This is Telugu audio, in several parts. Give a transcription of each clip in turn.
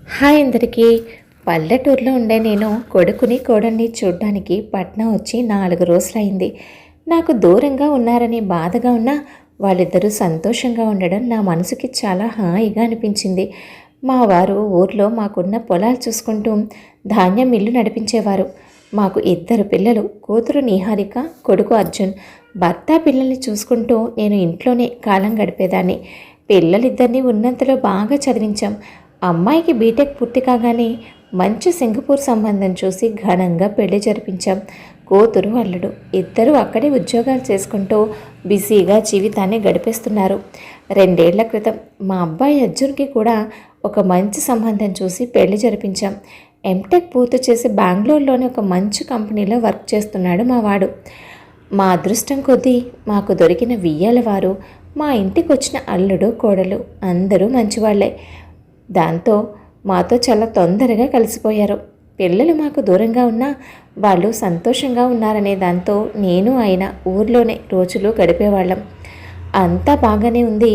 హాయ్ అందరికీ. పల్లెటూరులో ఉండే నేను కొడుకుని కోడల్ని చూడ్డానికి పట్నం వచ్చి 4 రోజులైంది. నాకు దూరంగా ఉన్నారని బాధగా ఉన్నా వాళ్ళిద్దరూ సంతోషంగా ఉండడం నా మనసుకి చాలా హాయిగా అనిపించింది. మా వారు ఊర్లో మాకున్న పొలాలు చూసుకుంటూ ధాన్యం మిల్లు నడిపించేవారు. మాకు 2 పిల్లలు, కూతురు నిహారిక, కొడుకు అర్జున్. భర్త పిల్లల్ని చూసుకుంటూ నేను ఇంట్లోనే కాలం గడిపేదాన్ని. పిల్లలిద్దరినీ ఉన్నంతలో బాగా చదివించాం. అమ్మాయికి బీటెక్ పూర్తి కాగానే మంచి సింగపూర్ సంబంధం చూసి ఘనంగా పెళ్లి జరిపించాం. కూతురు అల్లుడు ఇద్దరూ అక్కడే ఉద్యోగాలు చేసుకుంటూ బిజీగా జీవితాన్ని గడిపేస్తున్నారు. 2 ఏళ్ల క్రితం మా అబ్బాయి అర్జున్కి కూడా ఒక మంచి సంబంధం చూసి పెళ్లి జరిపించాం. ఎంటెక్ పూర్తి చేసి బెంగళూరులోని ఒక మంచి కంపెనీలో వర్క్ చేస్తున్నాడు మా వాడు. మా అదృష్టం కొద్దీ మాకు దొరికిన వియ్యాల వారు, మా ఇంటికి వచ్చిన అల్లుడు కోడలు అందరూ మంచివాళ్లే. దాంతో మాతో చాలా తొందరగా కలిసిపోయారు. పిల్లలు మాకు దూరంగా ఉన్నా వాళ్ళు సంతోషంగా ఉన్నారనే దాంతో నేను ఆయన ఊర్లోనే రోజులు గడిపేవాళ్ళం. అంతా బాగానే ఉంది.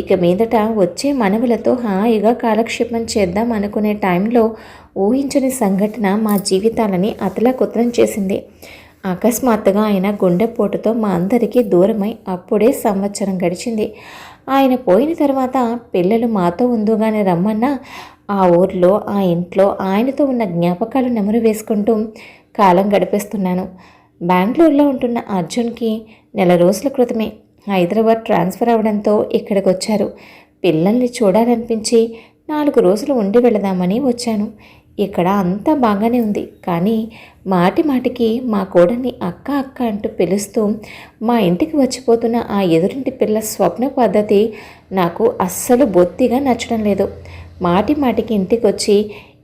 ఇక మీదట వచ్చే మనవులతో హాయిగా కాలక్షేపం చేద్దాం అనుకునే టైంలో ఊహించని సంఘటన మా జీవితాలని అతలాకుతలం చేసింది. అకస్మాత్తుగా ఆయన గుండెపోటుతో మా అందరికీ దూరమై అప్పుడే సంవత్సరం గడిచింది. ఆయన పోయిన తర్వాత పిల్లలు మాతో ఉందుగానే రమ్మన్నా ఆ ఊర్లో, ఆ ఇంట్లో ఆయనతో ఉన్న జ్ఞాపకాలు నెమరు వేసుకుంటూ కాలం గడిపేస్తున్నాను. బెంగళూరులో ఉంటున్న అర్జున్కి 1 రోజుల క్రితమే హైదరాబాద్ ట్రాన్స్ఫర్ అవడంతో ఇక్కడికి వచ్చారు. పిల్లల్ని చూడాలనిపించి 4 రోజులు ఉండి వెళదామని వచ్చాను. ఇక్కడ అంతా బాగానే ఉంది. కానీ మాటి మాటికి మా కోడల్ని అక్క అక్క అంటూ పిలుస్తూ మా ఇంటికి వచ్చిపోతున్న ఆ ఎదురింటి పిల్ల స్వప్న పద్ధతి నాకు అస్సలు బొత్తిగా నచ్చడం లేదు. మాటి మాటికి ఇంటికి వచ్చి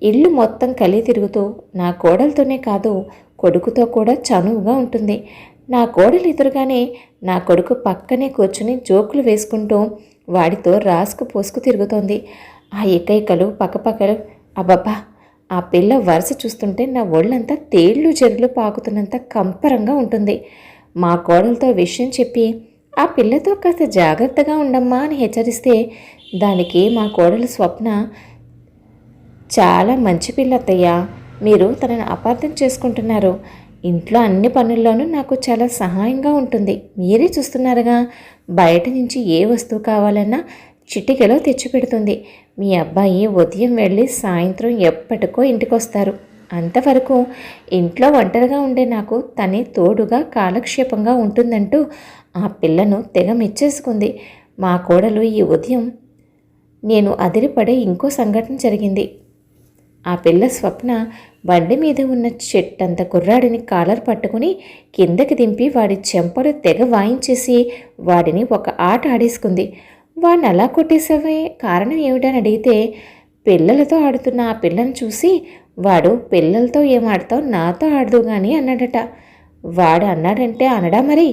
ఇల్లు మొత్తం కలిగి తిరుగుతూ నా కోడలతోనే కాదు కొడుకుతో కూడా చనువుగా ఉంటుంది. నా కోడలు ఎదురుగానే నా కొడుకు పక్కనే కూర్చుని జోకులు వేసుకుంటూ వాడితో రాసుకు పోసుకు తిరుగుతోంది. ఆ ఏకైకలు పక్కపక్కలు అబ్బబ్బా! ఆ పిల్ల వరుస చూస్తుంటే నా ఒళ్ళంతా తేళ్లు జెర్లు పాకుతున్నంత కంపరంగా ఉంటుంది. మా కోడలతో విషయం చెప్పి ఆ పిల్లతో కాస్త జాగ్రత్తగా ఉండమ్మా అని హెచ్చరిస్తే దానికి మా కోడలు స్వప్న, చాలా మంచి పిల్ల అత్తయ్య, మీరు తనను అపార్థం చేసుకుంటున్నారు. ఇంట్లో అన్ని పనుల్లోనూ నాకు చాలా సహాయంగా ఉంటుంది. మీరే చూస్తున్నారుగా, బయట నుంచి ఏ వస్తువు కావాలన్నా చిటికెలో తెచ్చిపెడుతుంది. మీ అబ్బాయి ఉదయం వెళ్ళి సాయంత్రం ఎప్పటికో ఇంటికొస్తారు. అంతవరకు ఇంట్లో ఒంటరిగా ఉండే నాకు తనే తోడుగా కాలక్షేపంగా ఉంటుందంటూ ఆ పిల్లను తెగ మెచ్చేసుకుంది. మా కోడలు ఈ ఉదయం నేను అదిరిపడే ఇంకో సంఘటన జరిగింది. ఆ పిల్ల స్వప్న బండి మీద ఉన్న చెట్టంత కుర్రాడిని కాలర్ పట్టుకుని కిందకి దింపి వాడి చెంపలు తెగ వాయించేసి వాడిని ఒక ఆట ఆడేసుకుంది. వాడిని అలా కొట్టేసావే, కారణం ఏమిటని అడిగితే పిల్లలతో ఆడుతున్న ఆ పిల్లని చూసి వాడు పిల్లలతో ఏం ఆడతావు, నాతో ఆడదు కానీ అన్నాడట. వాడు అన్నాడంటే అనడా మరి,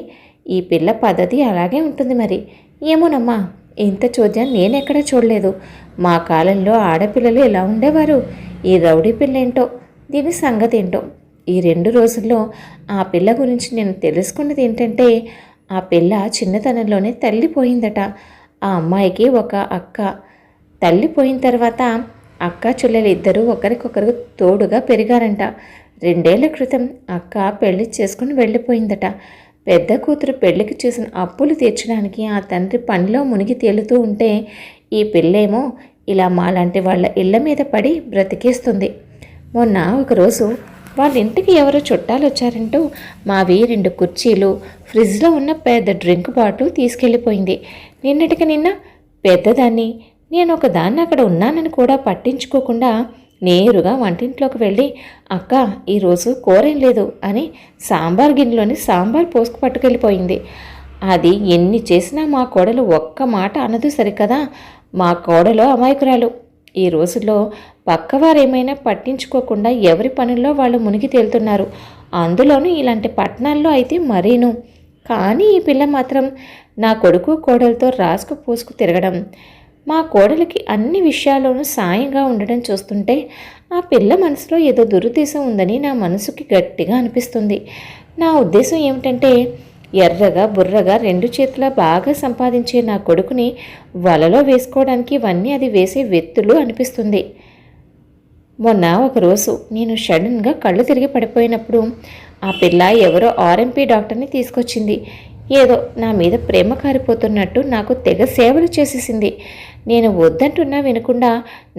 ఈ పిల్ల పద్ధతి అలాగే ఉంటుంది మరి. ఏమోనమ్మా, ఇంత చోద్యం నేనెక్కడా చూడలేదు. మా కాలంలో ఆడపిల్లలు ఎలా ఉండేవారు. ఈ రౌడీ పిల్ల ఏంటో, దీని సంగతి ఏంటో. ఈ 2 రోజుల్లో ఆ పిల్ల గురించి నేను తెలుసుకున్నది ఏంటంటే ఆ పిల్ల చిన్నతనంలోనే తల్లిపోయిందట. ఆ అమ్మాయికి ఒక అక్క. తల్లి పోయిన తర్వాత అక్క చెల్లెలు ఇద్దరూ ఒకరికొకరు తోడుగా పెరిగారంట. 2 ఏళ్ల క్రితం అక్క పెళ్లి చేసుకుని వెళ్ళిపోయిందట. పెద్ద కూతురు పెళ్లికి చేసిన అప్పులు తీర్చడానికి ఆ తండ్రి పనిలో మునిగి తేలుతూ ఉంటే ఈ పిల్లేమో ఇలా మాలాంటి వాళ్ళ ఇళ్ల మీద పడి బ్రతికేస్తుంది. మొన్న ఒకరోజు వాళ్ళ ఇంటికి ఎవరో చుట్టాలు వచ్చారంటూ మావి 2 కుర్చీలు, ఫ్రిడ్జ్లో ఉన్న పెద్ద డ్రింక్ బాటిల్ తీసుకెళ్ళిపోయింది. నిన్నటికి నిన్న పెద్దదాన్ని, నేను ఒకదాన్ని అక్కడ ఉన్నానని కూడా పట్టించుకోకుండా నేరుగా వంటింట్లోకి వెళ్ళి, అక్క ఈరోజు కూరేం లేదు అని సాంబార్ గిన్నెలోని సాంబార్ పోసుకు పట్టుకెళ్ళిపోయింది. అది ఎన్ని చేసినా మా కోడలు ఒక్క మాట అనదు సరికదా. మా కోడలో అమాయకురాలు. ఈ రోజుల్లో పక్కవారేమైనా పట్టించుకోకుండా ఎవరి పనుల్లో వాళ్ళు మునిగి తేలుతున్నారు. అందులోనూ ఇలాంటి పట్టణాల్లో అయితే మరీను. కానీ ఈ పిల్ల మాత్రం నా కొడుకు కోడలతో రాసుకు పూసుకు తిరగడం, మా కోడలికి అన్ని విషయాల్లోనూ సాయంగా ఉండడం చూస్తుంటే ఆ పిల్ల మనసులో ఏదో దురుద్దేశం ఉందని నా మనసుకి గట్టిగా అనిపిస్తుంది. నా ఉద్దేశం ఏమిటంటే ఎర్రగా బుర్రగా 2 చేతులా బాగా సంపాదించే నా కొడుకుని వలలో వేసుకోవడానికి ఇవన్నీ అది వేసే వెత్తులు అనిపిస్తుంది. మొన్న ఒకరోజు నేను సడన్గా కళ్ళు తిరిగి పడిపోయినప్పుడు ఆ పిల్ల ఎవరో ఆర్ఎంపీ డాక్టర్ని తీసుకొచ్చింది. ఏదో నా మీద ప్రేమ కారిపోతున్నట్టు నాకు తెగ సేవలు చేసేసింది. నేను వద్దంటున్నా వినకుండా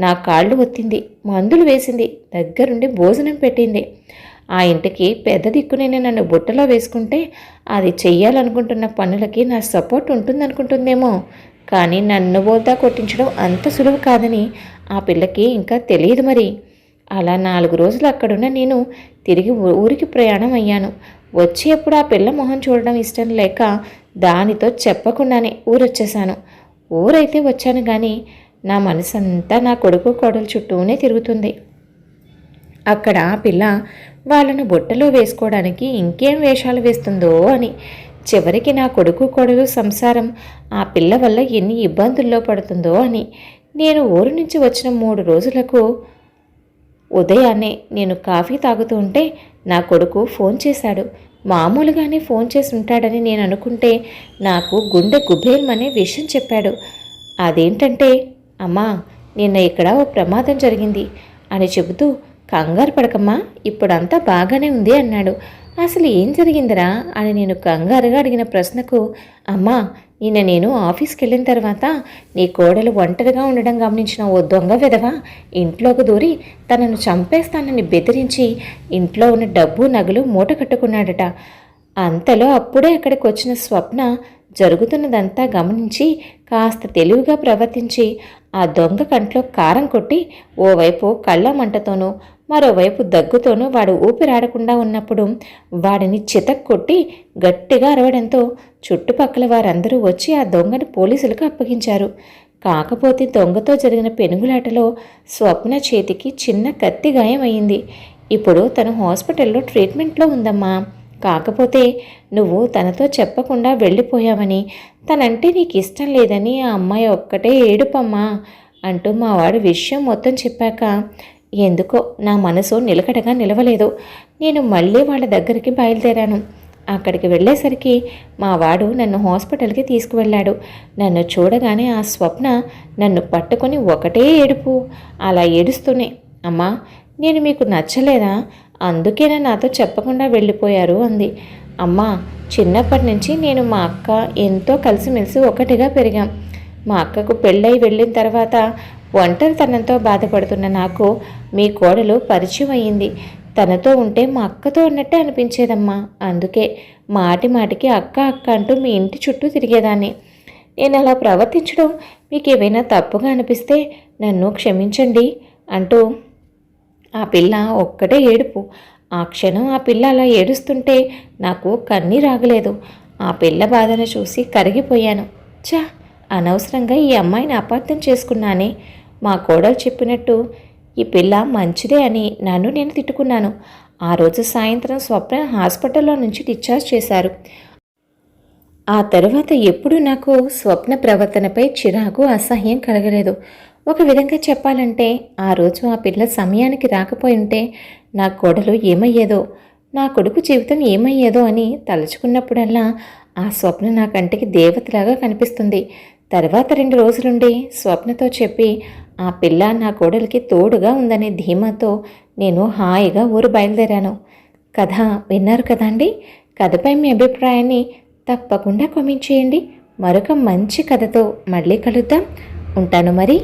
నా కాళ్ళు ఒత్తింది, మందులు వేసింది, దగ్గరుండి భోజనం పెట్టింది. ఆ ఇంటికి పెద్ద దిక్కునే నన్ను బుట్టలో వేసుకుంటే అది చెయ్యాలనుకుంటున్న పనులకి నా సపోర్ట్ ఉంటుందనుకుంటుందేమో. కానీ నన్ను బోల్తా కొట్టించడం అంత సులువు కాదని ఆ పిల్లకి ఇంకా తెలియదు మరి. అలా 4 రోజులు అక్కడున్న నేను తిరిగి ఊరికి ప్రయాణం అయ్యాను. వచ్చేప్పుడు ఆ పిల్ల మొహం చూడడం ఇష్టం లేక దానితో చెప్పకుండానే ఊరొచ్చేశాను. ఊరైతే వచ్చాను కానీ నా మనసంతా నా కొడుకు కోడలు చుట్టూనే తిరుగుతుంది. అక్కడ ఆ పిల్ల వాళ్ళను బుట్టలో వేసుకోవడానికి ఇంకేం వేషాలు వేస్తుందో అని. చివరికి నా కొడుకు కోడలు సంసారం ఆ పిల్ల వల్ల ఎన్ని ఇబ్బందుల్లో పడుతుందో అని. నేను ఊరు నుంచి వచ్చిన 3 రోజులకు ఉదయాన్నే నేను కాఫీ తాగుతూ ఉంటే నా కొడుకు ఫోన్ చేశాడు. మామూలుగానే ఫోన్ చేసి ఉంటాడని నేను అనుకుంటే నాకు గుండె గుబేల్మనే విషయం చెప్పాడు. అదేంటంటే, అమ్మా నిన్న ఇక్కడ ఓ ప్రమాదం జరిగింది అని చెబుతూ, కంగారు పడకమ్మా, ఇప్పుడంతా బాగానే ఉంది అన్నాడు. అసలు ఏం జరిగిందిరా అని నేను కంగారుగా అడిగిన ప్రశ్నకు, అమ్మా నిన్న నేను ఆఫీస్కి వెళ్ళిన తర్వాత నీ కోడలు ఒంటరిగా ఉండడం గమనించిన ఓ దొంగ విధవ ఇంట్లోకి దూరి తనను చంపేస్తానని బెదిరించి ఇంట్లో ఉన్న డబ్బు నగలు మూట కట్టుకున్నాడట. అంతలో అప్పుడే అక్కడికి వచ్చిన స్వప్న జరుగుతున్నదంతా గమనించి కాస్త తెలివిగా ప్రవర్తించి ఆ దొంగ కంట్లో కారం కొట్టి ఓవైపు కళ్ళ మంటతోనూ మరోవైపు దగ్గుతోనూ వాడు ఊపిరాడకుండా ఉన్నప్పుడు వాడిని చితక్కొట్టి గట్టిగా అరవడంతో చుట్టుపక్కల వారందరూ వచ్చి ఆ దొంగను పోలీసులకు అప్పగించారు. కాకపోతే దొంగతో జరిగిన పెనుగులాటలో స్వప్న చేతికి చిన్న కత్తి గాయం అయింది. ఇప్పుడు తను హాస్పిటల్లో ట్రీట్మెంట్లో ఉందమ్మా. కాకపోతే నువ్వు తనతో చెప్పకుండా వెళ్ళిపోయావని, తనంటే నీకు ఇష్టం లేదని ఆ అమ్మాయి ఒక్కటే ఏడుపమ్మా అంటూ మావాడు విషయం మొత్తం చెప్పాక ఎందుకో నా మనసు నిలకడగా నిలవలేదు. నేను మళ్ళీ వాళ్ళ దగ్గరికి బయలుదేరాను. అక్కడికి వెళ్ళేసరికి మా వాడు నన్ను హాస్పిటల్కి తీసుకువెళ్ళాడు. నన్ను చూడగానే ఆ స్వప్న నన్ను పట్టుకొని ఒకటే ఏడుపు. అలా ఏడుస్తూనే, అమ్మా నేను మీకు నచ్చలేదా, అందుకేనా నాతో చెప్పకుండా వెళ్ళిపోయారు అంది. అమ్మా చిన్నప్పటి నుంచి నేను మా అక్క ఎంతో కలిసిమెలిసి ఒకటిగా పెరిగాం. మా అక్కకు పెళ్ళై వెళ్ళిన తర్వాత ఒంటరితనంతో బాధపడుతున్న నాకు మీ కోడలు పరిచయం అయ్యింది. తనతో ఉంటే మా అక్కతో ఉన్నట్టే అనిపించేదమ్మా. అందుకే మాటి మాటికి అక్క అక్క అంటూ మీ ఇంటి చుట్టూ తిరిగేదాన్ని. నేను అలా ప్రవర్తించడం మీకు ఏవైనా తప్పుగా అనిపిస్తే నన్ను క్షమించండి అంటూ ఆ పిల్ల ఒక్కటే ఏడుపు. ఆ క్షణం ఆ పిల్ల అలా ఏడుస్తుంటే నాకు కన్నీరాగలేదు. ఆ పిల్ల బాధను చూసి కరిగిపోయాను. చా, అనవసరంగా ఈ అమ్మాయిని అపార్థం చేసుకున్నానే. మా కోడలు చెప్పినట్టు ఈ పిల్ల మంచిదే అని నన్ను నేను తిట్టుకున్నాను. ఆ రోజు సాయంత్రం స్వప్న హాస్పిటల్లో నుంచి డిశ్చార్జ్ చేశారు. ఆ తరువాత ఎప్పుడూ నాకు స్వప్న ప్రవర్తనపై చిరాకు అసహ్యం కలగలేదు. ఒక విధంగా చెప్పాలంటే ఆ రోజు ఆ పిల్ల సమయానికి రాకపోయి ఉంటే నా కోడలు ఏమయ్యేదో, నా కొడుకు జీవితం ఏమయ్యేదో అని తలుచుకున్నప్పుడల్లా ఆ స్వప్న నా కంటికి దేవతలాగా కనిపిస్తుంది. తర్వాత 2 రోజులుండి స్వప్నతో చెప్పి ఆ పిల్ల నా కోడలికి తోడుగా ఉందనే ధీమాతో నేను హాయిగా ఊరు బయలుదేరాను. కథ విన్నారు కదండి. కథపై మీ అభిప్రాయాన్ని తప్పకుండా కామెంట్ చేయండి. మరొక మంచి కథతో మళ్ళీ కలుద్దాం. ఉంటాను మరి.